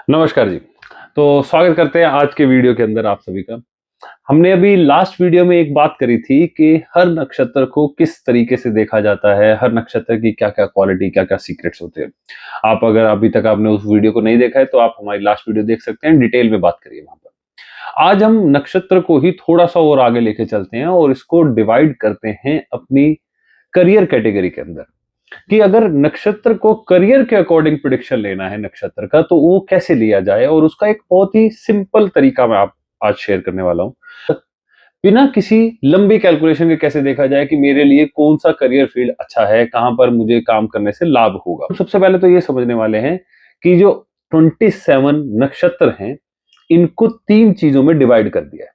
नमस्कार जी। तो स्वागत करते हैं आज के वीडियो के अंदर आप सभी का। हमने अभी लास्ट वीडियो में एक बात करी थी कि हर नक्षत्र को किस तरीके से देखा जाता है, हर नक्षत्र की क्या-क्या क्वालिटी, क्या-क्या सीक्रेट्स होते हैं। आप अगर अभी तक आपने उस वीडियो को नहीं देखा है तो आप हमारी लास्ट वीडियो देख सकते हैं, डिटेल में बात करिए वहाँ पर। आज हम नक्षत्र को ही थोड़ा-सा और आगे लेके चलते हैं और इसको डिवाइड करते हैं अपनी करियर कैटेगरी के अंदर। कि अगर नक्षत्र को करियर के अकॉर्डिंग प्रिडिक्शन लेना है नक्षत्र का तो वो कैसे लिया जाए, और उसका एक बहुत ही सिंपल तरीका मैं आप आज शेयर करने वाला हूं। बिना किसी लंबी कैलकुलेशन के कैसे देखा जाए कि मेरे लिए कौन सा करियर फील्ड अच्छा है, कहां पर मुझे काम करने से लाभ होगा। सबसे पहले तो ये समझने वाले हैं कि जो 27 नक्षत्र हैं इनको तीन चीजों में डिवाइड कर दिया है।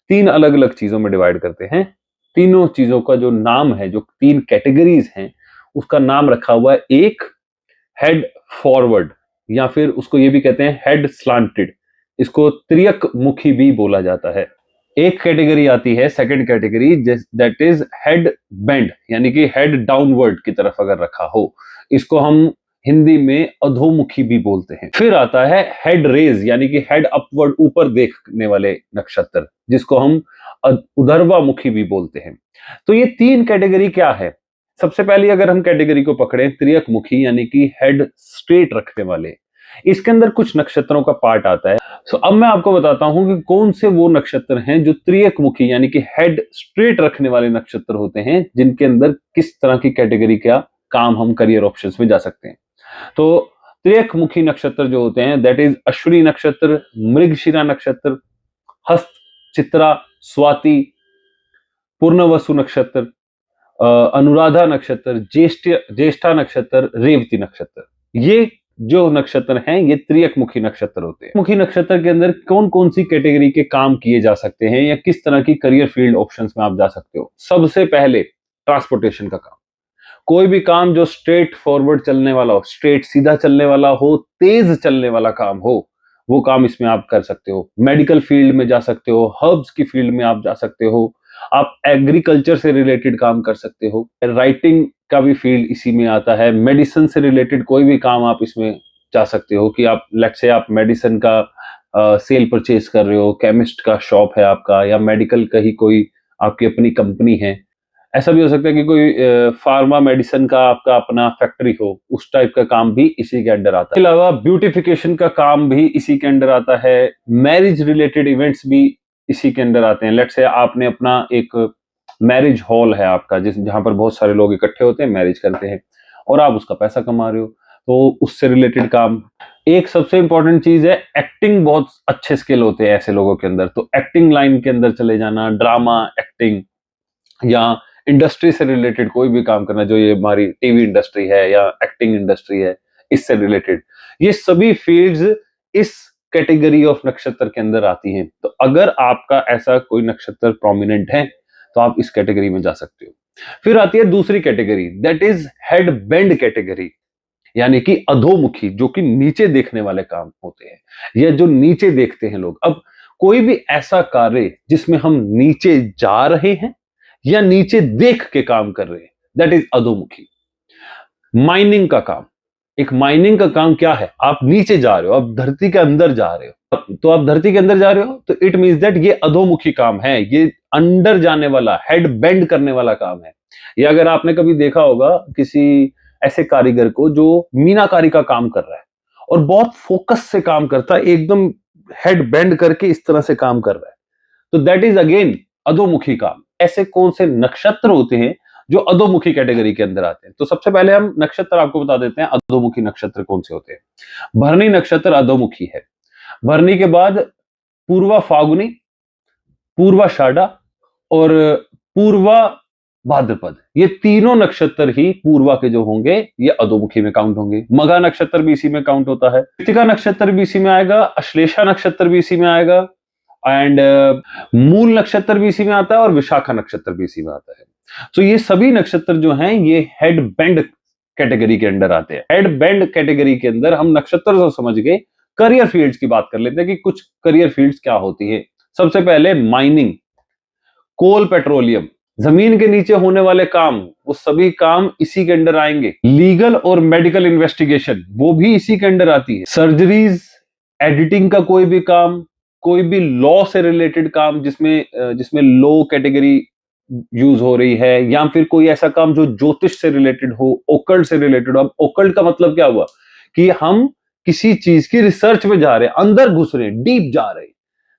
तीन अलग अलग चीजों में डिवाइड करते हैं। तीनों चीजों का जो नाम है, जो तीन कैटेगरीज हैं, उसका नाम रखा हुआ है। एक हेड फॉरवर्ड, या फिर उसको ये भी कहते हैं हेड स्लांटेड, इसको त्रियक मुखी भी बोला जाता है। एक कैटेगरी आती है, second category, that is head bend, यानी कि हेड डाउनवर्ड की तरफ अगर रखा हो, इसको हम हिंदी में अधोमुखी भी बोलते हैं। फिर आता है हेड रेज, यानी कि हेड अपवर्ड, ऊपर देखने वाले नक्षत्र, जिसको हम उधर्वामुखी भी बोलते हैं। तो ये तीन कैटेगरी क्या है? सबसे पहले अगर हम कैटेगरी को पकड़े त्रियक मुखी, यानी कि हेड स्ट्रेट रखने वाले, इसके अंदर कुछ नक्षत्रों का पार्ट आता है। अब मैं आपको बताता हूं कि कौन से वो नक्षत्र हैं जो त्रियक मुखी यानी कि हेड स्ट्रेट रखने वाले नक्षत्र होते हैं, जिनके अंदर किस तरह की कैटेगरी का काम हम करियर ऑप्शंस में जा सकते हैं। तो त्रियक मुखी नक्षत्र जो होते हैं, दैट इज अश्विनी नक्षत्र, मृगशिरा नक्षत्र, हस्त, चित्रा, स्वाति, पूर्णवसु नक्षत्र, अनुराधा नक्षत्र, ज्येष्ठा नक्षत्र, रेवती नक्षत्र। ये जो नक्षत्र हैं ये त्रियक मुखी नक्षत्र होते हैं। मुखी नक्षत्र के अंदर कौन कौन सी कैटेगरी के काम किए जा सकते हैं या किस तरह की करियर फील्ड ऑप्शंस में आप जा सकते हो? सबसे पहले ट्रांसपोर्टेशन का काम। कोई भी काम जो स्ट्रेट फॉरवर्ड चलने वाला हो, स्ट्रेट सीधा चलने वाला हो, तेज चलने वाला काम हो, वो काम इसमें आप कर सकते हो। मेडिकल फील्ड में जा सकते हो, हर्ब्स की फील्ड में आप जा सकते हो, आप एग्रीकल्चर से रिलेटेड काम कर सकते हो, राइटिंग का भी फील्ड इसी में आता है, मेडिसिन से रिलेटेड कोई भी काम आप इसमें जा सकते हो कि आप लेट्स से आप मेडिसिन का सेल परचेज कर रहे हो, केमिस्ट का शॉप है आपका, या मेडिकल का ही कोई आपकी अपनी कंपनी है। ऐसा भी हो सकता है कि कोई फार्मा मेडिसिन का आपका अपना फैक्ट्री हो, उस टाइप का काम भी इसी के अंडर आता है। इसके अलावा ब्यूटिफिकेशन का काम भी इसी के अंडर आता है। मैरिज रिलेटेड इवेंट्स भी इसी के अंदर आते हैं। लेट्स से आपने अपना एक मैरिज हॉल है आपका, जहां पर बहुत सारे लोग इकट्ठे होते हैं, मैरिज करते हैं, और आप उसका पैसा कमा रहे हो, तो उससे रिलेटेड काम। एक सबसे इंपॉर्टेंट चीज है एक्टिंग। बहुत अच्छे स्किल होते हैं ऐसे लोगों के अंदर, तो एक्टिंग लाइन के अंदर चले जाना, ड्रामा एक्टिंग, या इंडस्ट्री से रिलेटेड कोई भी काम करना, जो ये हमारी टीवी इंडस्ट्री है या एक्टिंग इंडस्ट्री है, इससे रिलेटेड, ये सभी फील्ड्स इस कैटेगरी ऑफ नक्षत्र के अंदर आती हैं। तो अगर आपका ऐसा कोई नक्षत्र प्रोमिनेंट है तो आप इस कैटेगरी में जा सकते हो। फिर आती है दूसरी category, that is head bend category, यानी कि अधोमुखी, जो कि नीचे देखने वाले काम होते हैं, या जो नीचे देखते हैं लोग। अब कोई भी ऐसा कार्य जिसमें हम नीचे जा रहे हैं या नीचे देख के काम कर रहे हैं, दैट इज अधोमुखी। माइनिंग का काम, एक माइनिंग का काम क्या है? आप नीचे जा रहे हो, आप धरती के अंदर जा रहे हो, तो आप धरती के अंदर जा रहे हो, तो इट मींस दैट ये अधोमुखी काम है, ये अंदर जाने वाला, हेड बेंड करने वाला काम है। या अगर आपने कभी देखा होगा किसी ऐसे कारीगर को जो मीनाकारी का काम कर रहा है और बहुत फोकस से काम करता है, एकदम हेड बेंड करके इस तरह से काम कर रहा है, तो दैट इज अगेन अधोमुखी काम। ऐसे कौन से नक्षत्र होते हैं जो अधोमुखी कैटेगरी के अंदर आते हैं? तो सबसे पहले हम नक्षत्र आपको बता देते हैं, अधोमुखी नक्षत्र कौन से होते हैं। भरणी नक्षत्र अधोमुखी है। भरणी के बाद पूर्वा फागुनी, पूर्वाषाढ़ा और पूर्वा भाद्रपद, ये तीनों नक्षत्र ही पूर्वा के जो होंगे ये अधोमुखी में काउंट होंगे। मघा नक्षत्र भी इसी में काउंट होता है, कृतिका नक्षत्र भी इसी में आएगा, अश्लेषा नक्षत्र भी इसी में आएगा, एंड मूल नक्षत्र भी इसी में आता है, और विशाखा नक्षत्र भी इसी में आता है। तो ये सभी नक्षत्र जो हैं ये हेड बेंड कैटेगरी के अंडर आते हैं। हेड बेंड कैटेगरी के अंदर हम नक्षत्र को समझ गए, करियर फील्ड्स की बात कर लेते हैं कि कुछ करियर फील्ड्स क्या होती है। सबसे पहले माइनिंग, कोल, पेट्रोलियम, जमीन के नीचे होने वाले काम, वो सभी काम इसी के अंडर आएंगे। लीगल और मेडिकल इन्वेस्टिगेशन, वो भी इसी के अंडर आती है। सर्जरीज, एडिटिंग का कोई भी काम, कोई भी लॉ से रिलेटेड काम जिसमें लॉ कैटेगरी यूज हो रही है, या फिर कोई ऐसा काम जो ज्योतिष से रिलेटेड हो, ओकल्ट से रिलेटेड हो। अब ओकल्ट का मतलब क्या हुआ कि हम किसी चीज की रिसर्च में जा रहे हैं, अंदर घुस रहे हैं, डीप जा रहे हैं।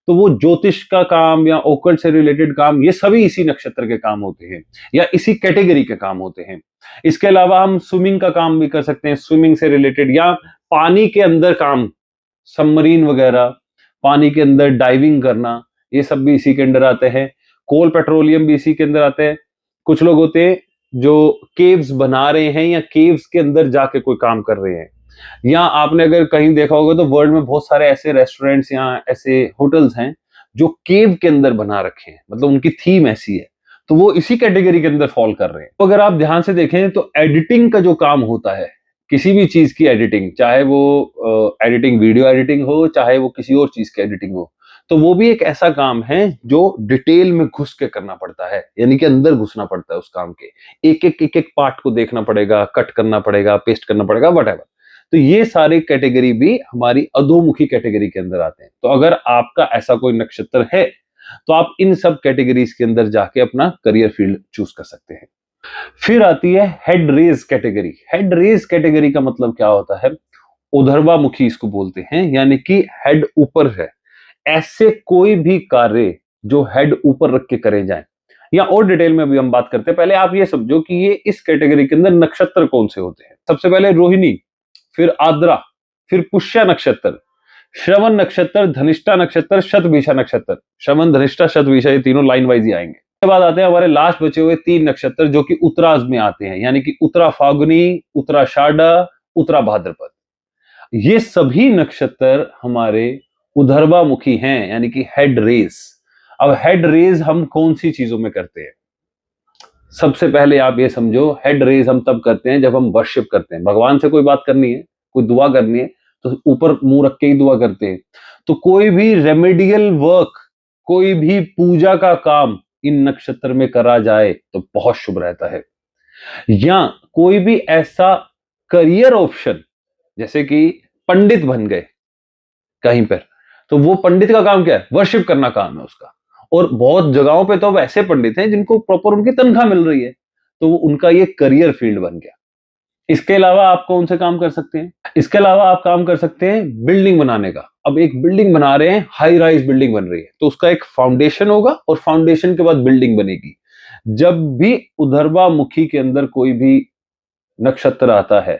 तो वो ज्योतिष का काम या ओकल्ट से रिलेटेड काम, ये सभी इसी नक्षत्र के काम होते हैं या इसी कैटेगरी के काम होते हैं। इसके अलावा हम स्विमिंग का काम भी कर सकते हैं, स्विमिंग से रिलेटेड, या पानी के अंदर काम, सबमरीन वगैरह, पानी के अंदर डाइविंग करना, ये सब भी इसी के अंदर आते हैं। कोल पेट्रोलियम भी इसी के अंदर आते हैं। कुछ लोग होते हैं जो केव्स बना रहे हैं या केव्स के अंदर जाके कोई काम कर रहे हैं, या आपने अगर कहीं देखा होगा तो वर्ल्ड में बहुत सारे ऐसे रेस्टोरेंट्स या ऐसे होटल्स हैं जो केव के अंदर बना रखे हैं, मतलब उनकी थीम ऐसी है, तो वो इसी कैटेगरी के अंदर फॉल कर रहे हैं। तो अगर आप ध्यान से देखें तो एडिटिंग का जो काम होता है, किसी भी चीज की एडिटिंग, चाहे वो एडिटिंग, वीडियो एडिटिंग हो, चाहे वो किसी और चीज की एडिटिंग हो, तो वो भी एक ऐसा काम है जो डिटेल में घुस के करना पड़ता है, यानी कि अंदर घुसना पड़ता है उस काम के। एक एक पार्ट को देखना पड़ेगा, कट करना पड़ेगा, पेस्ट करना पड़ेगा, वट। तो ये सारे कैटेगरी भी हमारी अधोमुखी कैटेगरी के अंदर आते हैं। तो अगर आपका ऐसा कोई नक्षत्र है तो आप इन सब कैटेगरीज के अंदर जाके अपना करियर फील्ड चूज कर सकते हैं। फिर आती है head rage category. Head rage category का मतलब क्या होता है? उधर्वामुखी इसको बोलते हैं, यानी कि हेड ऊपर है। ऐसे कोई भी कार्य जो हेड ऊपर रख के करे जाए, या और डिटेल में भी हम बात करते हैं। पहले आप ये समझो कि ये इस कैटेगरी के अंदर नक्षत्र कौन से होते हैं। सबसे पहले रोहिणी, फिर आद्रा, फिर पुष्य नक्षत्र, श्रवण नक्षत्र, धनिष्ठा नक्षत्र, शतभिषा नक्षत्र। श्रवण, धनिष्ठा, शतभिषा, ये तीनों लाइन वाइज ही आएंगे। उसके बाद आते हैं हमारे लास्ट बचे हुए 3 नक्षत्र जो कि उत्तराज में आते हैं, यानी कि उत्तरा फाल्गुनी, उत्तराषाढ़ा, उत्तरा भाद्रपद। ये सभी नक्षत्र हमारे उधर्वामुखी हैं, यानी कि हेड रेस। अब हेड रेस हम कौन सी चीजों में करते हैं? सबसे पहले आप ये समझो, हेड रेज हम तब करते हैं जब हम वर्शिप करते हैं। भगवान से कोई बात करनी है, कोई दुआ करनी है, तो ऊपर मुंह रख के ही दुआ करते हैं। तो कोई भी रेमेडियल वर्क, कोई भी पूजा का काम इन नक्षत्र में करा जाए तो बहुत शुभ रहता है। या कोई भी ऐसा करियर ऑप्शन, जैसे कि पंडित बन गए कहीं पर, तो वो पंडित का काम क्या है? वर्शिप करना काम है उसका। और बहुत जगहों पे तो अब ऐसे पंडित हैं जिनको प्रॉपर उनकी तनख्वाह मिल रही है, तो उनका ये करियर फील्ड बन गया। इसके अलावा आप कौन से काम कर सकते हैं? इसके अलावा आप काम कर सकते हैं बिल्डिंग बनाने का। अब एक बिल्डिंग बना रहे हैं, हाई राइज बिल्डिंग बन रही है, तो उसका एक फाउंडेशन होगा और फाउंडेशन के बाद बिल्डिंग बनेगी। जब भी उधर्वामुखी के अंदर कोई भी नक्षत्र आता है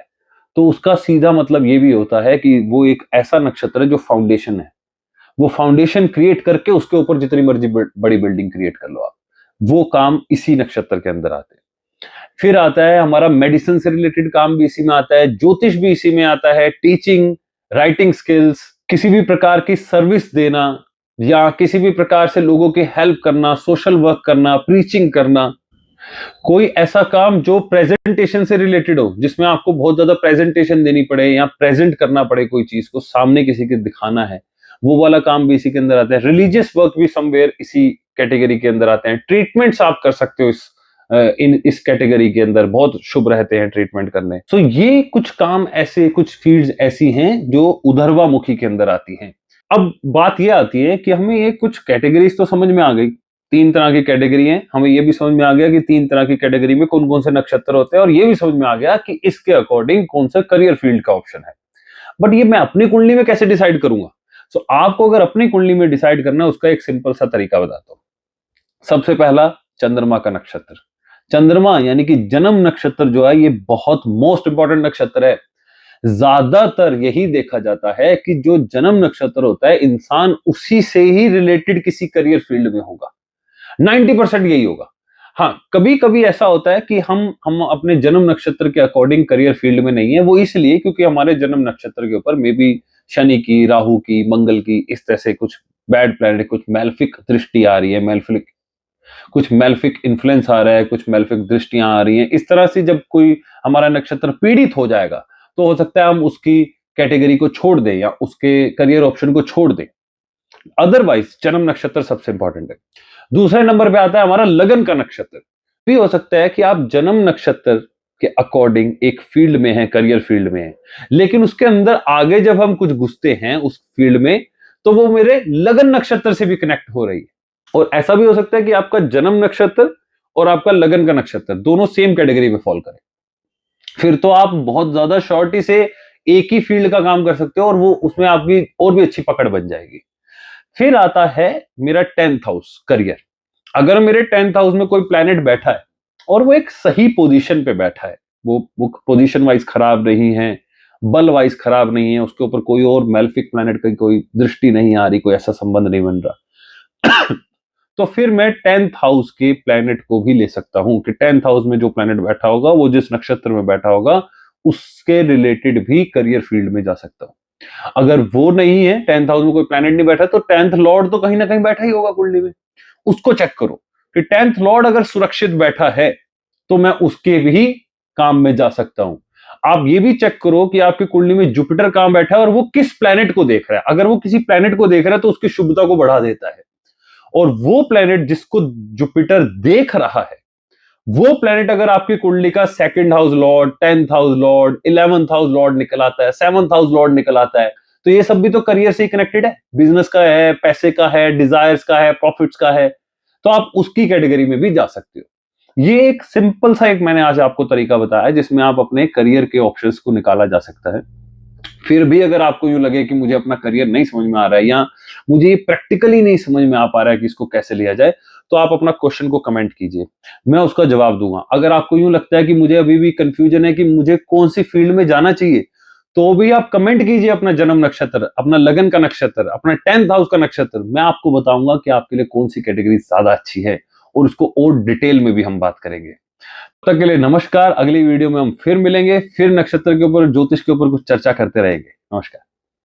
तो उसका सीधा मतलब ये भी होता है कि वो एक ऐसा नक्षत्र है जो फाउंडेशन है। वो फाउंडेशन क्रिएट करके उसके ऊपर जितनी मर्जी बड़ी बिल्डिंग क्रिएट कर लो आप, वो काम इसी नक्षत्र के अंदर आते हैं। फिर आता है हमारा मेडिसिन से रिलेटेड काम भी इसी में आता है, ज्योतिष भी इसी में आता है, टीचिंग, राइटिंग स्किल्स, किसी भी प्रकार की सर्विस देना या किसी भी प्रकार से लोगों की हेल्प करना, सोशल वर्क करना, प्रीचिंग करना। कोई ऐसा काम जो प्रेजेंटेशन से रिलेटेड हो, जिसमें आपको बहुत ज्यादा प्रेजेंटेशन देनी पड़े या प्रेजेंट करना पड़े, कोई चीज को सामने किसी के दिखाना है, वो वाला काम भी इसी के अंदर आता है। रिलीजियस वर्क भी समवेयर इसी कैटेगरी के अंदर आते हैं। ट्रीटमेंट्स आप कर सकते हो इस कैटेगरी के अंदर, बहुत शुभ रहते हैं ट्रीटमेंट करने। तो ये कुछ काम ऐसे, कुछ फील्ड्स ऐसी हैं जो उधर्वामुखी के अंदर आती हैं। अब बात ये आती है कि हमें ये कुछ कैटेगरीज तो समझ में आ गई, 3 तरह की कैटेगरी हैं, हमें ये भी समझ में आ गया कि 3 तरह की कैटेगरी में कौन कौन से नक्षत्र होते हैं, और ये भी समझ में आ गया कि इसके अकॉर्डिंग कौन सा करियर फील्ड का ऑप्शन है। बट ये मैं अपनी कुंडली में कैसे डिसाइड करूंगा? तो आपको अगर अपनी कुंडली में डिसाइड करना है, उसका एक सिंपल सा तरीका बताता हूं। सबसे पहला, चंद्रमा का नक्षत्र। चंद्रमा यानी कि जन्म नक्षत्र जो है, ये बहुत मोस्ट इंपॉर्टेंट नक्षत्र है। ज्यादातर यही देखा जाता है कि जो जन्म नक्षत्र होता है, इंसान उसी से ही रिलेटेड किसी करियर फील्ड में होगा। 90% यही होगा। हाँ, कभी कभी ऐसा होता है कि हम अपने जन्म नक्षत्र के अकॉर्डिंग करियर फील्ड में नहीं है। वो इसलिए क्योंकि हमारे जन्म नक्षत्र के ऊपर मे बी शनि की, राहु की, मंगल की, इस तरह से कुछ बैड प्लैनेट, कुछ मेलेफिक दृष्टि आ रही है, कुछ मेलेफिक इन्फ्लुएंस आ रहा है, कुछ मेलेफिक दृष्टियां आ रही हैं। इस तरह से जब कोई हमारा नक्षत्र पीड़ित हो जाएगा तो हो सकता है हम उसकी कैटेगरी को छोड़ दें या उसके करियर ऑप्शन को छोड़ दें। अदरवाइज जन्म नक्षत्र सबसे इंपॉर्टेंट है। दूसरे नंबर पे आता है हमारा लगन का नक्षत्र। भी हो सकता है कि आप जन्म नक्षत्र के अकॉर्डिंग एक फील्ड में है, करियर फील्ड में है, लेकिन उसके अंदर आगे जब हम कुछ घुसते हैं उस फील्ड में, तो वो मेरे लगन नक्षत्र से भी कनेक्ट हो रही है। और ऐसा भी हो सकता है कि आपका जन्म नक्षत्र और आपका लगन का नक्षत्र दोनों सेम कैटेगरी में फॉल करें, फिर तो आप बहुत ज्यादा शॉर्टी से एक ही फील्ड का काम कर सकते हो और वो उसमें आपकी और भी अच्छी पकड़ बन जाएगी। फिर आता है मेरा 10th हाउस, करियर। अगर मेरे 10th हाउस में कोई प्लैनेट बैठा है और वो एक सही पोजीशन पे बैठा है, वो पोजीशन वाइज खराब नहीं है, बल वाइज खराब नहीं है, उसके ऊपर कोई और मेलेफिक प्लैनेट की कोई दृष्टि नहीं आ रही, कोई ऐसा संबंध नहीं बन रहा तो फिर मैं 10th हाउस के प्लैनेट को भी ले सकता हूं कि 10th हाउस में जो प्लैनेट बैठा होगा, वो जिस नक्षत्र में बैठा होगा, उसके रिलेटेड भी करियर फील्ड में जा सकता हूं। अगर वो नहीं है, 10th हाउस में कोई प्लैनेट नहीं बैठा, तो 10th लॉर्ड तो कहीं ना कहीं बैठा ही होगा कुंडली में। उसको चेक करो कि 10th लॉर्ड अगर सुरक्षित बैठा है तो मैं उसके भी काम में जा सकता हूं। आप ये भी चेक करो कि आपकी कुंडली में जुपिटर कहां बैठा है और वो किस प्लैनेट को देख रहा है। अगर वो किसी प्लैनेट को देख रहा है तो उसकी शुभता को बढ़ा देता है, और वो प्लैनेट जिसको जुपिटर देख रहा है, वो प्लैनेट अगर आपकी कुंडली का 2nd house Lord, 10th house Lord, 11th house Lord निकल आता है, 7th हाउस लॉर्ड निकल आता है, तो ये सब भी तो करियर से ही कनेक्टेड है, बिजनेस का है, पैसे का है, डिजायर्स का है, प्रॉफिट्स का है, तो आप उसकी कैटेगरी में भी जा सकते हो। ये एक सिंपल सा एक मैंने आज आपको तरीका बताया जिसमें आप अपने करियर के ऑप्शंस को निकाला जा सकता है। फिर भी अगर आपको यूं लगे कि मुझे अपना करियर नहीं समझ में आ रहा है या मुझे ये प्रैक्टिकली नहीं समझ में आ पा रहा है कि इसको कैसे लिया जाए, तो आप अपना क्वेश्चन को कमेंट कीजिए, मैं उसका जवाब दूंगा। अगर आपको यूं लगता है कि मुझे अभी भी कंफ्यूजन है कि मुझे कौन सी फील्ड में जाना चाहिए, तो भी आप कमेंट कीजिए अपना जन्म नक्षत्र, अपना लगन का नक्षत्र, अपना 10th हाउस का नक्षत्र। मैं आपको बताऊंगा कि आपके लिए कौन सी कैटेगरी ज्यादा अच्छी है और उसको और डिटेल में भी हम बात करेंगे। तब तक के लिए नमस्कार। अगली वीडियो में हम फिर मिलेंगे, फिर नक्षत्र के ऊपर, ज्योतिष के ऊपर कुछ चर्चा करते रहेंगे। नमस्कार।